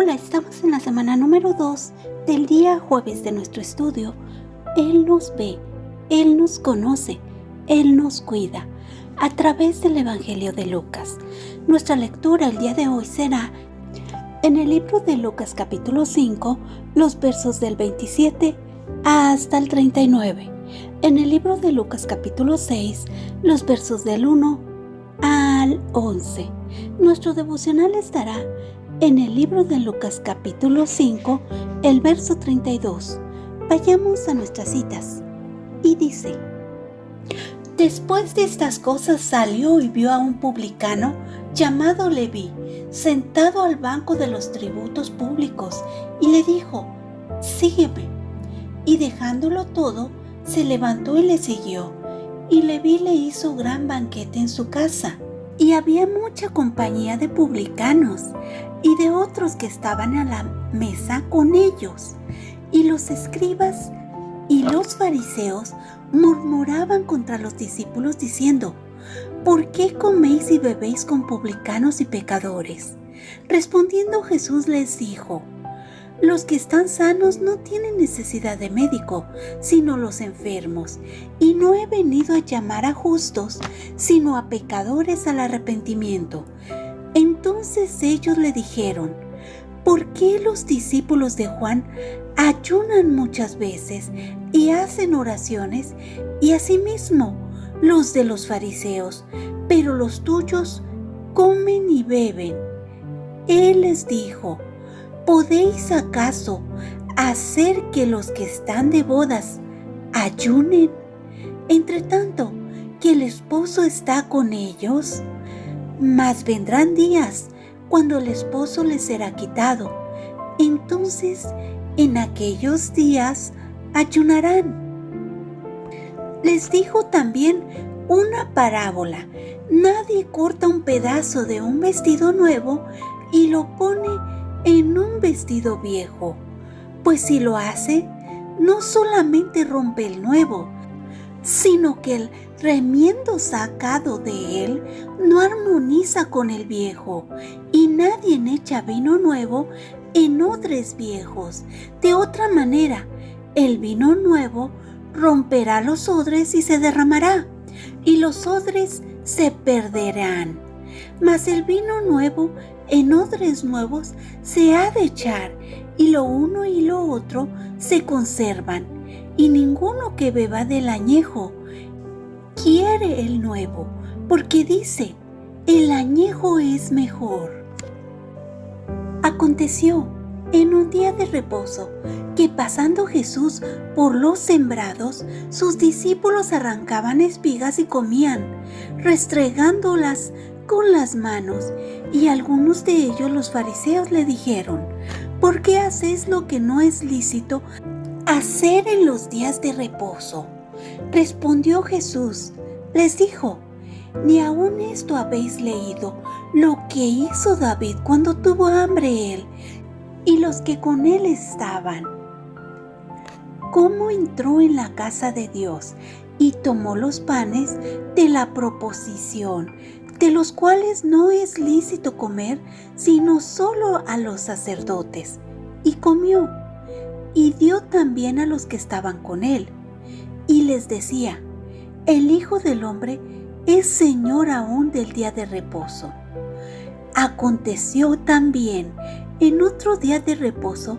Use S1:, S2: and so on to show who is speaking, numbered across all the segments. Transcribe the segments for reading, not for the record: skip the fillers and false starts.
S1: Hola, estamos en la semana número 2 del día jueves de nuestro estudio. Él nos ve, Él nos conoce, Él nos cuida, a través del Evangelio de Lucas. Nuestra lectura el día de hoy será en el libro de Lucas capítulo 5, los versos del 27 hasta el 39. En el libro de Lucas capítulo 6, los versos del 1 al 11. Nuestro devocional estará en el libro de Lucas capítulo 5, el verso 32. Vayamos a nuestras citas. Y dice: Después de estas cosas salió y vio a un publicano llamado Leví, sentado al banco de los tributos públicos, y le dijo: Sígueme. Y dejándolo todo, se levantó y le siguió. Y Leví le hizo gran banquete en su casa. Y había mucha compañía de publicanos y de otros que estaban a la mesa con ellos. Y los escribas y los fariseos murmuraban contra los discípulos diciendo: ¿Por qué coméis y bebéis con publicanos y pecadores? Respondiendo Jesús les dijo: Los que están sanos no tienen necesidad de médico, sino los enfermos. Y no he venido a llamar a justos, sino a pecadores al arrepentimiento. Entonces ellos le dijeron: ¿Por qué los discípulos de Juan ayunan muchas veces y hacen oraciones, y asimismo los de los fariseos, pero los tuyos comen y beben? Él les dijo: ¿Podéis acaso hacer que los que están de bodas ayunen, entre tanto que el esposo está con ellos? Mas vendrán días cuando el esposo les será quitado. Entonces, en aquellos días ayunarán. Les dijo también una parábola: Nadie corta un pedazo de un vestido nuevo y lo pone en un vestido viejo, pues si lo hace, no solamente rompe el nuevo, sino que el remiendo sacado de él no armoniza con el viejo, y nadie echa vino nuevo en odres viejos. De otra manera, el vino nuevo romperá los odres y se derramará, y los odres se perderán. Mas el vino nuevo en odres nuevos se ha de echar, y lo uno y lo otro se conservan. Y ninguno que beba del añejo quiere el nuevo, porque dice: el añejo es mejor. Aconteció en un día de reposo que, pasando Jesús por los sembrados, sus discípulos arrancaban espigas y comían, restregándolas con las manos. Y algunos de ellos, los fariseos, le dijeron: ¿Por qué hacéis lo que no es lícito hacer en los días de reposo? Respondió Jesús, les dijo: ¿Ni aun esto habéis leído, lo que hizo David cuando tuvo hambre él y los que con él estaban? ¿Cómo entró en la casa de Dios y tomó los panes de la proposición, de los cuales no es lícito comer sino solo a los sacerdotes? Y comió, y dio también a los que estaban con él. Y les decía: el Hijo del Hombre es Señor aún del día de reposo. Aconteció también en otro día de reposo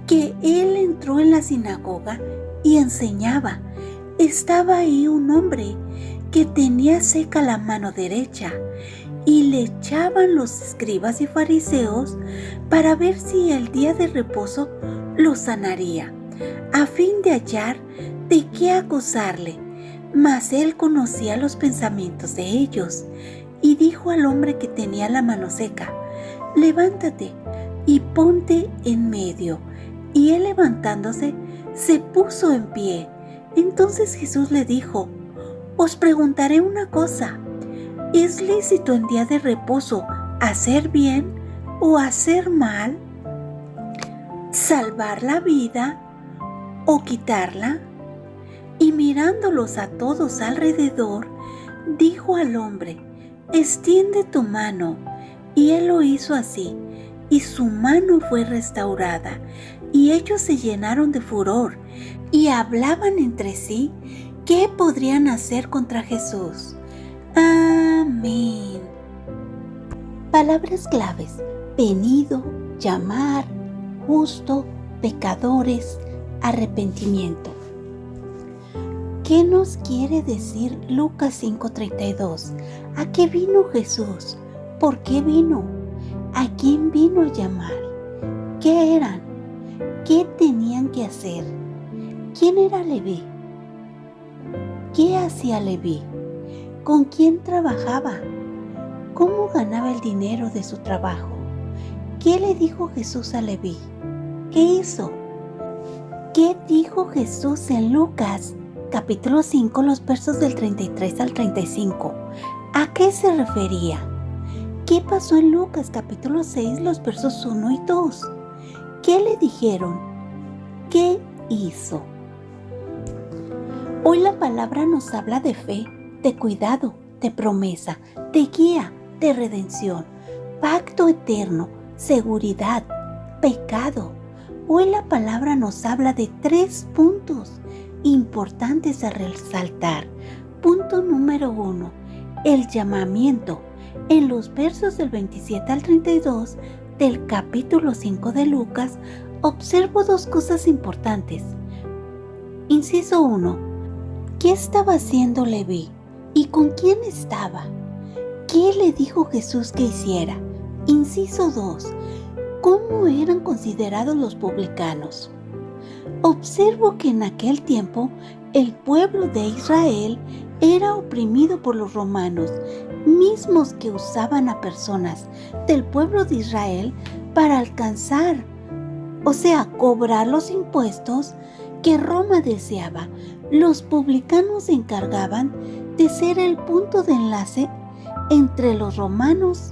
S1: que él entró en la sinagoga y enseñaba. Estaba ahí un hombre que tenía seca la mano derecha, y le echaban los escribas y fariseos para ver si el día de reposo lo sanaría, a fin de hallar de qué acusarle. Mas él conocía los pensamientos de ellos, y dijo al hombre que tenía la mano seca: levántate y ponte en medio. Y él, levantándose, se puso en pie. Entonces Jesús le dijo: os preguntaré una cosa: ¿es lícito en día de reposo hacer bien o hacer mal? ¿Salvar la vida o quitarla? Y mirándolos a todos alrededor, dijo al hombre: extiende tu mano. Y él lo hizo así, y su mano fue restaurada, y ellos se llenaron de furor y hablaban entre sí qué podrían hacer contra Jesús. Amén. Palabras claves: venido, llamar, justo, pecadores, arrepentimiento. ¿Qué nos quiere decir Lucas 5:32? ¿A qué vino Jesús? ¿Por qué vino? ¿A quién vino a llamar? ¿Qué eran? ¿Qué tenían que hacer? ¿Quién era Leví? ¿Qué hacía Leví? ¿Con quién trabajaba? ¿Cómo ganaba el dinero de su trabajo? ¿Qué le dijo Jesús a Leví? ¿Qué hizo? ¿Qué dijo Jesús en Lucas capítulo 5, los versos del 33 al 35? ¿A qué se refería? ¿Qué pasó en Lucas capítulo 6, los versos 1 y 2? ¿Qué le dijeron? ¿Qué hizo? Hoy la palabra nos habla de fe, de cuidado, de promesa, de guía, de redención, pacto eterno, seguridad, pecado. Hoy la palabra nos habla de 3 puntos importantes a resaltar. Punto número 1, el llamamiento. En los versos del 27 al 32 del capítulo 5 de Lucas, observo 2 cosas importantes. Inciso 1. ¿Qué estaba haciendo Leví? ¿Y con quién estaba? ¿Qué le dijo Jesús que hiciera? Inciso 2. ¿Cómo eran considerados los publicanos? Observo que en aquel tiempo el pueblo de Israel era oprimido por los romanos, mismos que usaban a personas del pueblo de Israel para alcanzar, cobrar los impuestos que Roma deseaba. Los publicanos se encargaban de ser el punto de enlace entre los romanos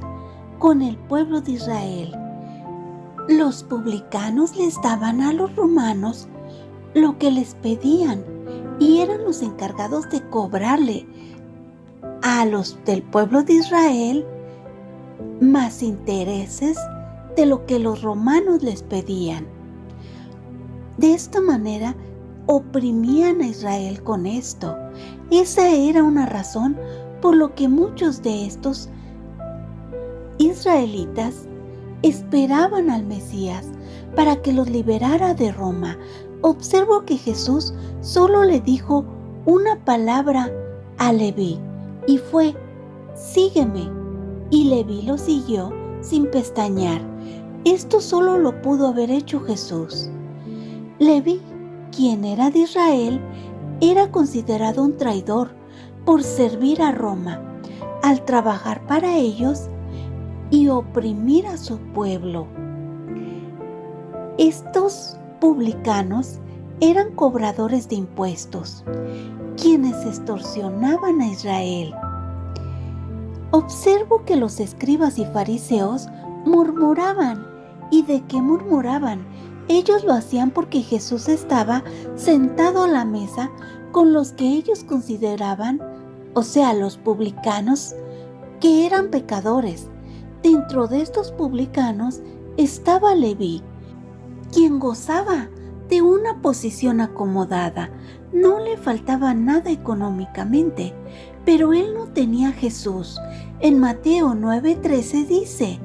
S1: con el pueblo de Israel. Los publicanos les daban a los romanos lo que les pedían y eran los encargados de cobrarle a los del pueblo de Israel más intereses de lo que los romanos les pedían. De esta manera oprimían a Israel con esto. Esa era una razón por lo que muchos de estos israelitas esperaban al Mesías para que los liberara de Roma. Observo que Jesús solo le dijo una palabra a Leví y fue: sígueme. Y Leví lo siguió sin pestañear. Esto solo lo pudo haber hecho Jesús. Leví, quien era de Israel, era considerado un traidor por servir a Roma, al trabajar para ellos y oprimir a su pueblo. Estos publicanos eran cobradores de impuestos, quienes extorsionaban a Israel. Observo que los escribas y fariseos murmuraban. ¿Y de qué murmuraban? Ellos lo hacían porque Jesús estaba sentado a la mesa con los que ellos consideraban, los publicanos, que eran pecadores. Dentro de estos publicanos estaba Leví, quien gozaba de una posición acomodada. No le faltaba nada económicamente, pero él no tenía a Jesús. En Mateo 9:13 dice: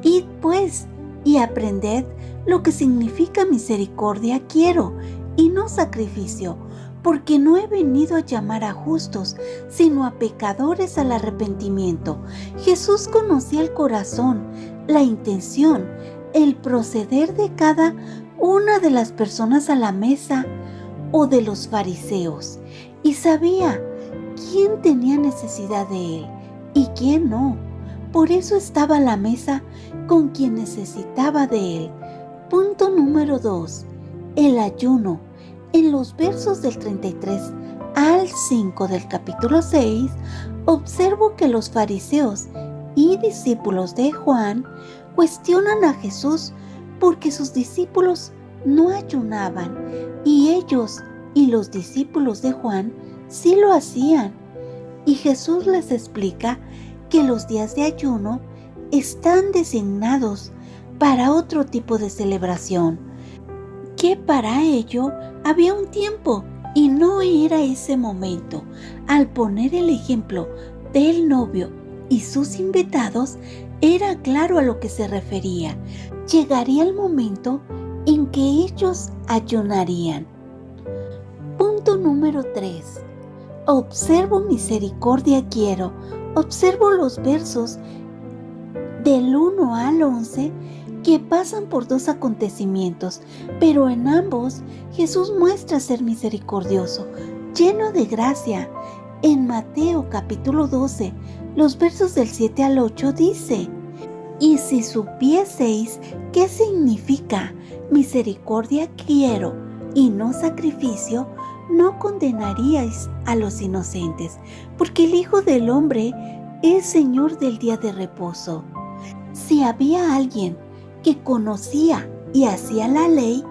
S1: id pues y aprended lo que significa misericordia quiero y no sacrificio, porque no he venido a llamar a justos, sino a pecadores al arrepentimiento. Jesús conocía el corazón, la intención, el proceder de cada una de las personas a la mesa o de los fariseos, y sabía quién tenía necesidad de él y quién no. Por eso estaba a la mesa con quien necesitaba de él. Punto número 2. El ayuno. En los versos del 33 al 5 del capítulo 6, observo que los fariseos y discípulos de Juan cuestionan a Jesús porque sus discípulos no ayunaban y ellos y los discípulos de Juan sí lo hacían. Y Jesús les explica que los días de ayuno están designados para otro tipo de celebración, que para ello había un tiempo y no era ese momento. Al poner el ejemplo del novio y sus invitados, era claro a lo que se refería. Llegaría el momento en que ellos ayunarían. Punto número 3. Observo misericordia quiero. Observo los versos del 1 al 11 que pasan por dos acontecimientos, pero en ambos Jesús muestra ser misericordioso, lleno de gracia. En Mateo capítulo 12, los versos del 7 al 8 dice: y si supieseis qué significa misericordia quiero y no sacrificio, no condenaríais a los inocentes, porque el Hijo del Hombre es Señor del día de reposo. Si había alguien que conocía y hacía la ley,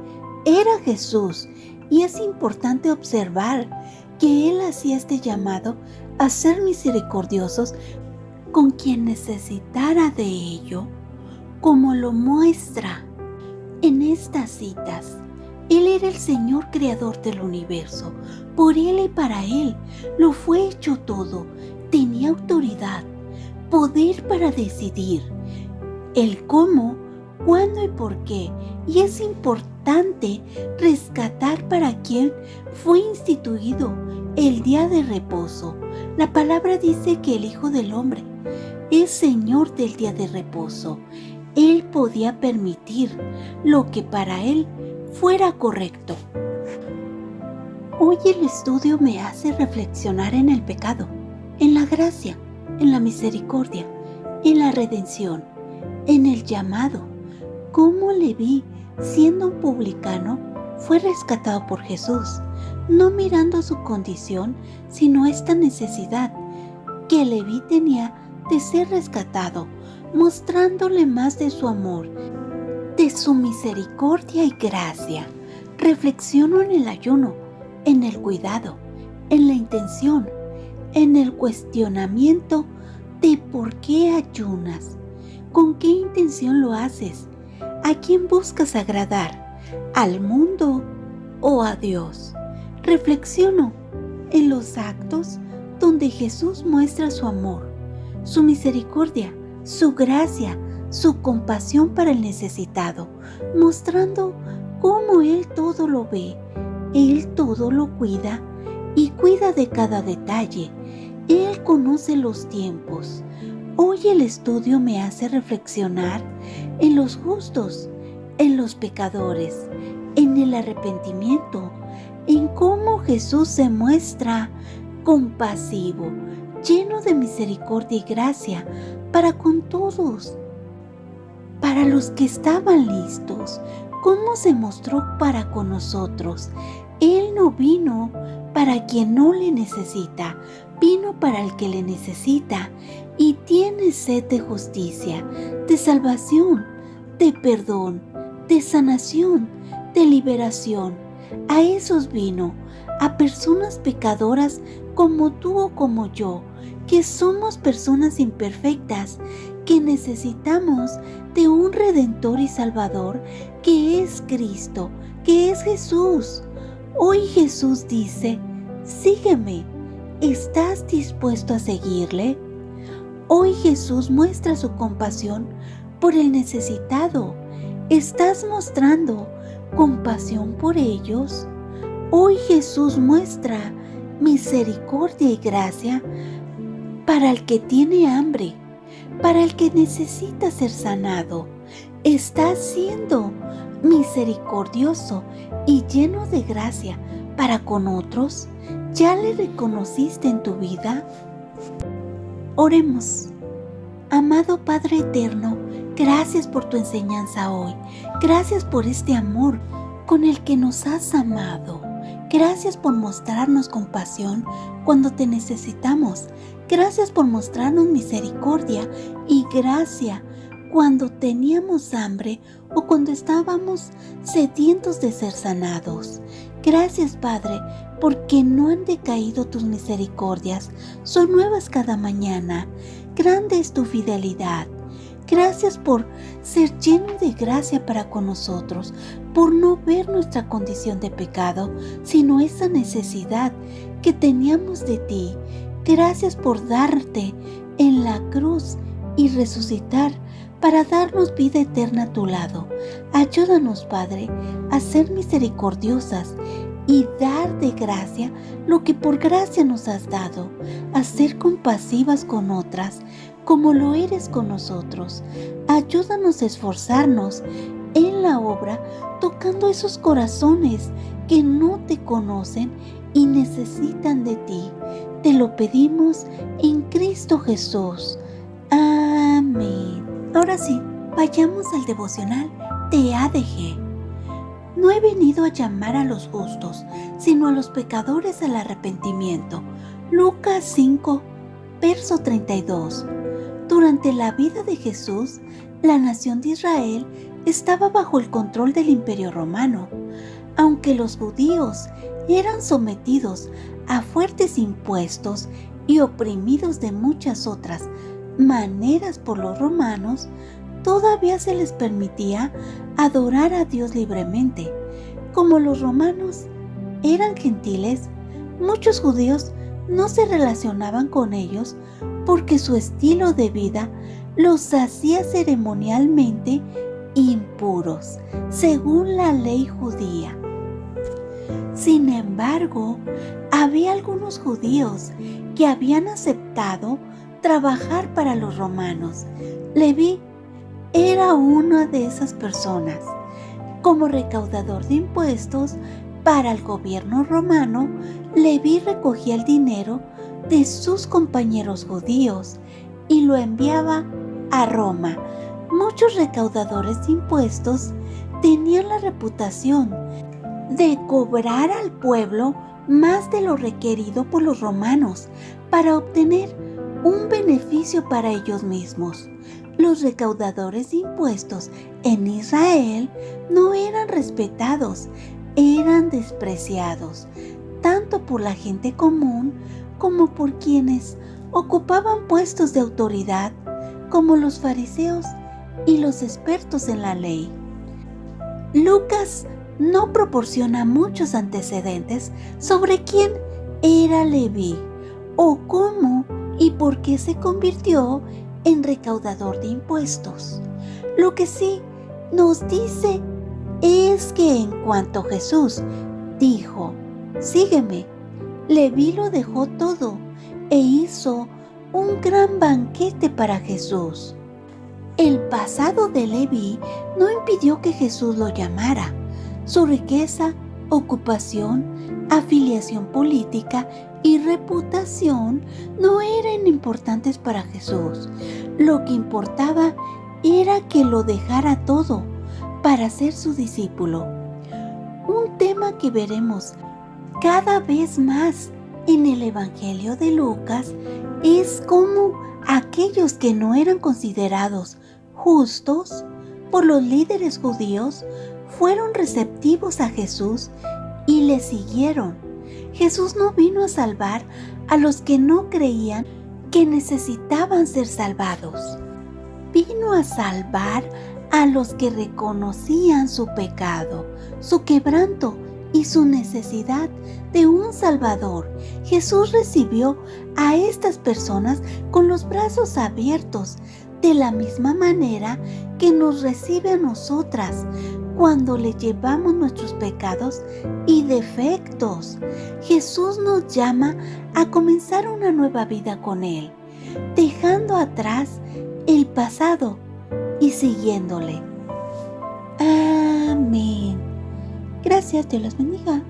S1: era Jesús, y es importante observar que Él hacía este llamado a ser misericordiosos con quien necesitara de ello, como lo muestra en estas citas. Él era el Señor creador del universo. Por Él y para Él lo fue hecho todo. Tenía autoridad, poder para decidir el cómo, cuándo y por qué. Y es importante rescatar para quien fue instituido el día de reposo. La palabra dice que el Hijo del Hombre es Señor del día de reposo. Él podía permitir lo que para Él fuera correcto. Hoy el estudio me hace reflexionar en el pecado, en la gracia, en la misericordia, en la redención, en el llamado. Cómo Leví, siendo un publicano, fue rescatado por Jesús, no mirando su condición, sino esta necesidad que Leví tenía de ser rescatado, mostrándole más de su amor, de su misericordia y gracia. Reflexiono en el ayuno, en el cuidado, en la intención, en el cuestionamiento de por qué ayunas, con qué intención lo haces, a quién buscas agradar, al mundo o a Dios. Reflexiono en los actos donde Jesús muestra su amor, su misericordia, su gracia, su compasión para el necesitado, mostrando cómo Él todo lo ve, Él todo lo cuida y cuida de cada detalle. Él conoce los tiempos. Hoy el estudio me hace reflexionar en los justos, en los pecadores, en el arrepentimiento, en cómo Jesús se muestra compasivo, lleno de misericordia y gracia para con todos, para los que estaban listos, cómo se mostró para con nosotros. Él no vino para quien no le necesita, vino para el que le necesita y tiene sed de justicia, de salvación, de perdón, de sanación, de liberación. A esos vino, a personas pecadoras como tú o como yo, que somos personas imperfectas, que necesitamos de un Redentor y Salvador, que es Cristo, que es Jesús. Hoy Jesús dice: sígueme. ¿Estás dispuesto a seguirle? Hoy Jesús muestra su compasión por el necesitado. ¿Estás mostrando compasión por ellos? Hoy Jesús muestra misericordia y gracia para el que tiene hambre, para el que necesita ser sanado. ¿Estás siendo misericordioso y lleno de gracia para con otros? ¿Ya le reconociste en tu vida? Oremos. Amado Padre eterno, gracias por tu enseñanza hoy. Gracias por este amor con el que nos has amado. Gracias por mostrarnos compasión cuando te necesitamos. Gracias por mostrarnos misericordia y gracia cuando teníamos hambre o cuando estábamos sedientos de ser sanados. Gracias, Padre, porque no han decaído tus misericordias. Son nuevas cada mañana. Grande es tu fidelidad. Gracias por ser lleno de gracia para con nosotros, por no ver nuestra condición de pecado, sino esa necesidad que teníamos de ti. Gracias por darte en la cruz y resucitar para darnos vida eterna a tu lado. Ayúdanos, Padre, a ser misericordiosas y dar de gracia lo que por gracia nos has dado, a ser compasivas con otras, como lo eres con nosotros. Ayúdanos a esforzarnos en la obra, tocando esos corazones que no te conocen y necesitan de ti. Te lo pedimos en Cristo Jesús. Amén. Ahora sí, vayamos al devocional de ADG. No he venido a llamar a los justos, sino a los pecadores al arrepentimiento. Lucas 5, verso 32. Durante la vida de Jesús, la nación de Israel estaba bajo el control del Imperio Romano. Aunque los judíos eran sometidos a fuertes impuestos y oprimidos de muchas otras maneras por los romanos, todavía se les permitía adorar a Dios libremente. Como los romanos eran gentiles, muchos judíos no se relacionaban con ellos porque su estilo de vida los hacía ceremonialmente impuros, según la ley judía. Sin embargo, había algunos judíos que habían aceptado trabajar para los romanos. Leví era una de esas personas. Como recaudador de impuestos para el gobierno romano, Leví recogía el dinero de sus compañeros judíos y lo enviaba a Roma. Muchos recaudadores de impuestos tenían la reputación de cobrar al pueblo más de lo requerido por los romanos para obtener un beneficio para ellos mismos. Los recaudadores de impuestos en Israel no eran respetados, eran despreciados, tanto por la gente común como por quienes ocupaban puestos de autoridad, como los fariseos y los expertos en la ley. Lucas no proporciona muchos antecedentes sobre quién era Leví o cómo y por qué se convirtió en recaudador de impuestos. Lo que sí nos dice es que en cuanto Jesús dijo, sígueme, Leví lo dejó todo e hizo un gran banquete para Jesús. El pasado de Leví no impidió que Jesús lo llamara. Su riqueza, ocupación, afiliación política y reputación no eran importantes para Jesús. Lo que importaba era que lo dejara todo para ser su discípulo. Un tema que veremos cada vez más en el Evangelio de Lucas es cómo aquellos que no eran considerados justos por los líderes judíos fueron receptivos a Jesús y le siguieron. Jesús no vino a salvar a los que no creían que necesitaban ser salvados. Vino a salvar a los que reconocían su pecado, su quebranto y su necesidad de un Salvador. Jesús recibió a estas personas con los brazos abiertos, de la misma manera que nos recibe a nosotras cuando le llevamos nuestros pecados y defectos. Jesús nos llama a comenzar una nueva vida con Él, dejando atrás el pasado y siguiéndole. Amén. Gracias, Dios los bendiga.